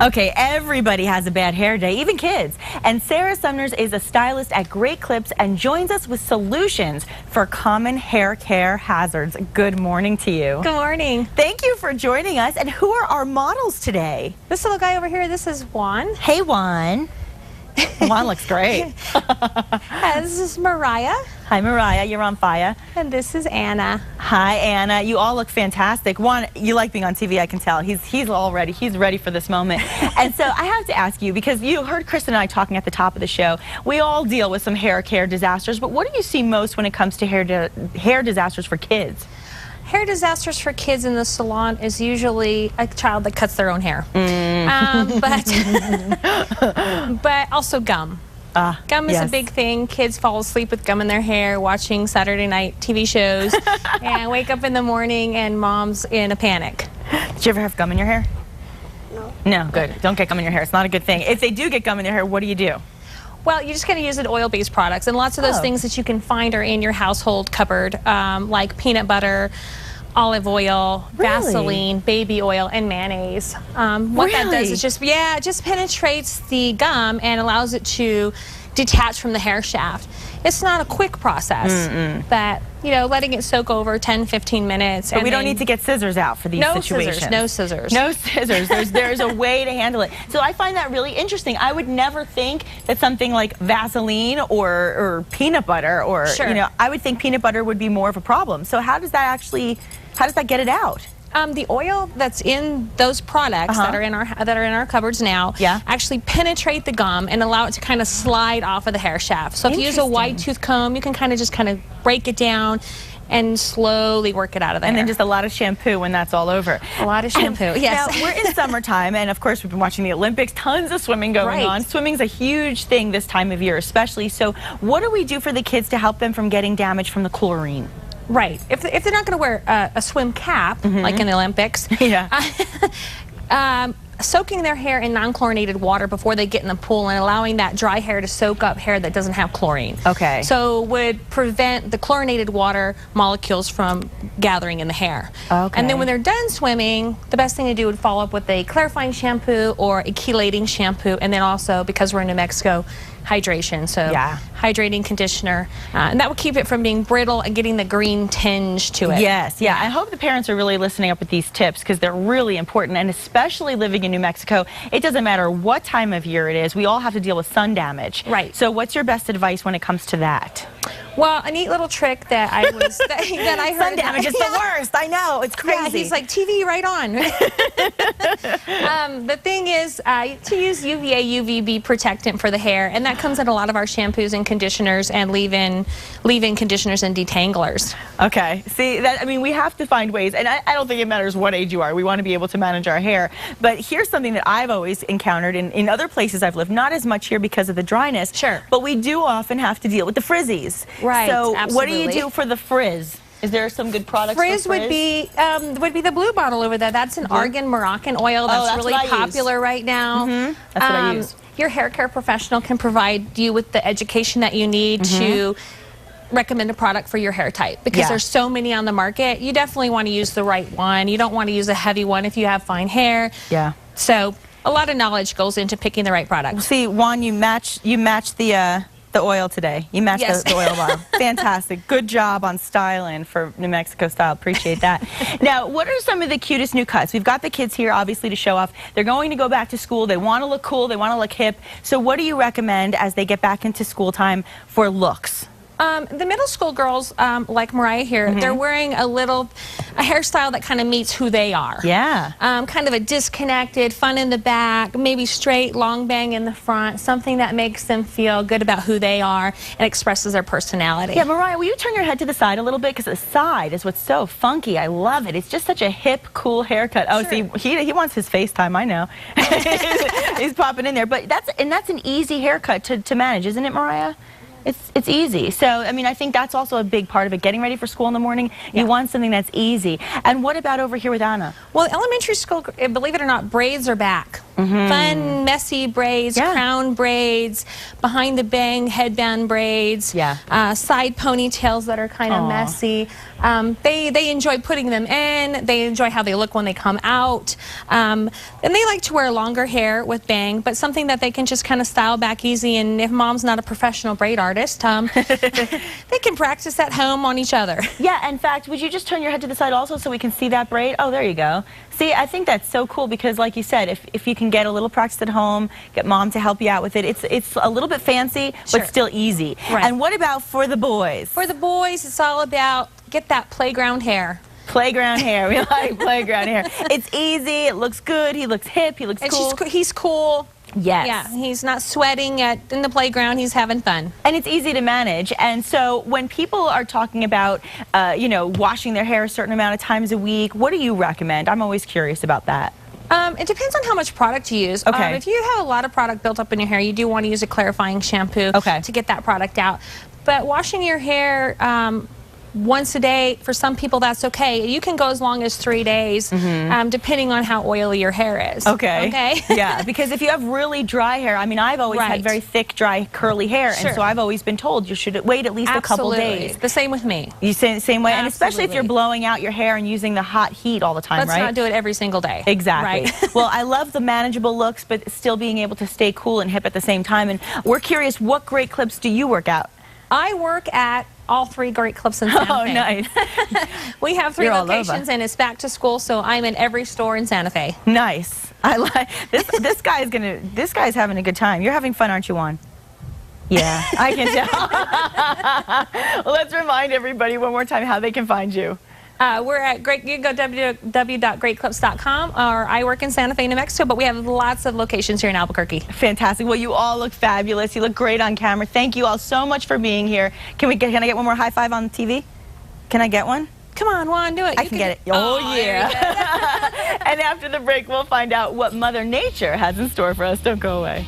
Okay, everybody has a bad hair day, even kids. And Sarah Sumners is a stylist at Great Clips and joins us with solutions for common hair care hazards. Good morning to you. Good morning. Thank you for joining us. And who are our models today? This little guy over here, this is Juan. Hey, Juan. Juan looks great. This is Mariah. Hi, Mariah. You're on fire. And this is Anna. Hi, Anna. You all look fantastic. Juan, you like being on TV, I can tell. He's ready for this moment. And so I have to ask you, because you heard Chris and I talking at the top of the show, we all deal with some hair care disasters, but what do you see most when it comes to hair disasters for kids? Hair disasters for kids in the salon is usually a child that cuts their own hair. But also gum. Gum is a big thing. Kids fall asleep with gum in their hair watching Saturday night TV shows and wake up in the morning and mom's in a panic. Did you ever have gum in your hair? No. No, good. Don't get gum in your hair. It's not a good thing. If they do get gum in their hair, what do you do? Well, you're just going to use oil-based products, and lots of those things that you can find are in your household cupboard, like peanut butter, olive oil, Vaseline, baby oil, and mayonnaise. What that does is just penetrates the gum and allows it to detach from the hair shaft. It's not a quick process, but letting it soak over 10-15 minutes. But we don't need to get scissors out for these situations. No scissors. No scissors. There's a way to handle it. So I find that really interesting. I would never think that something like Vaseline or peanut butter or I would think peanut butter would be more of a problem. So how does that get it out? The oil that's in those products that are in our cupboards now actually penetrate the gum and allow it to kind of slide off of the hair shaft. So if you use a wide tooth comb, you can kind of break it down and slowly work it out of there. And then just a lot of shampoo when that's all over. A lot of shampoo, yes. Now, we're in summertime, and of course we've been watching the Olympics, tons of swimming going on. Swimming's a huge thing this time of year especially. So what do we do for the kids to help them from getting damaged from the chlorine? Right. If they're not going to wear a swim cap, like in the Olympics, soaking their hair in non-chlorinated water before they get in the pool and allowing that dry hair to soak up hair that doesn't have chlorine. Okay. So would prevent the chlorinated water molecules from gathering in the hair. Okay. And then when they're done swimming, the best thing to do would follow up with a clarifying shampoo or a chelating shampoo, and then also, because we're in New Mexico, hydration. So hydrating conditioner, and that will keep it from being brittle and getting the green tinge to it. Yes, I hope the parents are really listening up with these tips because they're really important, and especially living in New Mexico, it doesn't matter what time of year it is, we all have to deal with sun damage. Right. So what's your best advice when it comes to that? Well, a neat little trick that I was that I heard. Sun damage is the worst. I know, it's crazy. Yeah, he's like, TV right on. The thing is to use UVA, UVB protectant for the hair, and that comes in a lot of our shampoos and conditioners and leave-in conditioners and detanglers. Okay, see, we have to find ways, and I don't think it matters what age you are. We want to be able to manage our hair. But here's something that I've always encountered in other places I've lived, not as much here because of the dryness. Sure. But we do often have to deal with the frizzies. Right. So what do you do for the frizz? Is there some good products for frizz? Would be the blue bottle over there. That's an argan Moroccan oil that's really popular right now. That's what I use. Your hair care professional can provide you with the education that you need to recommend a product for your hair type, because there's so many on the market. You definitely want to use the right one. You don't want to use a heavy one if you have fine hair. Yeah. So a lot of knowledge goes into picking the right product. See, Juan, you match the oil today. You matched the oil bottle. Fantastic. Good job on styling for New Mexico style. Appreciate that. Now, what are some of the cutest new cuts? We've got the kids here, obviously, to show off. They're going to go back to school. They want to look cool. They want to look hip. So what do you recommend as they get back into school time for looks? The middle school girls, like Mariah here, they're wearing a hairstyle that kind of meets who they are. Yeah. Kind of a disconnected, fun in the back, maybe straight, long bang in the front, something that makes them feel good about who they are and expresses their personality. Yeah, Mariah, will you turn your head to the side a little bit? Because the side is what's so funky. I love it. It's just such a hip, cool haircut. Oh, see, he wants his FaceTime, I know. He's popping in there. But that's an easy haircut to manage, isn't it, Mariah? It's easy. So, I think that's also a big part of it. Getting ready for school in the morning, you want something that's easy. And what about over here with Anna? Well, elementary school, believe it or not, braids are back. Fun, messy braids, crown braids, behind the bang, headband braids, side ponytails that are kind of messy. They enjoy putting them in. They enjoy how they look when they come out. And they like to wear longer hair with bang, but something that they can just kind of style back easy. And if mom's not a professional braid artist, they can practice at home on each other. Yeah, in fact, would you just turn your head to the side also so we can see that braid? Oh, there you go. See, I think that's so cool because, like you said, if you can get a little practice at home, get mom to help you out with it, it's a little bit fancy, but still easy. Right. And what about for the boys? For the boys, it's all about get that playground hair. Playground hair. We like playground hair. It's easy. It looks good. He looks hip. He looks cool. He's cool. Yes. Yeah, he's not sweating in the playground. He's having fun. And it's easy to manage. And so when people are talking about, you know, washing their hair a certain amount of times a week, what do you recommend? I'm always curious about that. It depends on how much product you use. Okay. If you have a lot of product built up in your hair, you do want to use a clarifying shampoo to get that product out. But washing your hair once a day, for some people that's okay. You can go as long as 3 days, depending on how oily your hair is. Okay. Yeah, because if you have really dry hair, I mean, I've always had very thick, dry, curly hair, and so I've always been told you should wait at least a couple days. The same with me. You say the same way, and especially if you're blowing out your hair and using the hot heat all the time, Let's not do it every single day. Exactly. Right? Well, I love the manageable looks, but still being able to stay cool and hip at the same time. And we're curious, what great clips do you work out? I work at all 3 great clips in Santa Fe. Oh, nice. We have 3 locations, and it's back to school, so I'm in every store in Santa Fe. Nice. I like this. This guy's having a good time. You're having fun, aren't you, Juan? Yeah, I can tell. Well, let's remind everybody one more time how they can find you. We're at you can go www.greatclips.com, or I work in Santa Fe, New Mexico, but we have lots of locations here in Albuquerque. Fantastic. Well, you all look fabulous. You look great on camera. Thank you all so much for being here. Can I get one more high five on the TV? Can I get one? Come on, Juan, do it. I can get it. Oh yeah. And after the break, we'll find out what Mother Nature has in store for us. Don't go away.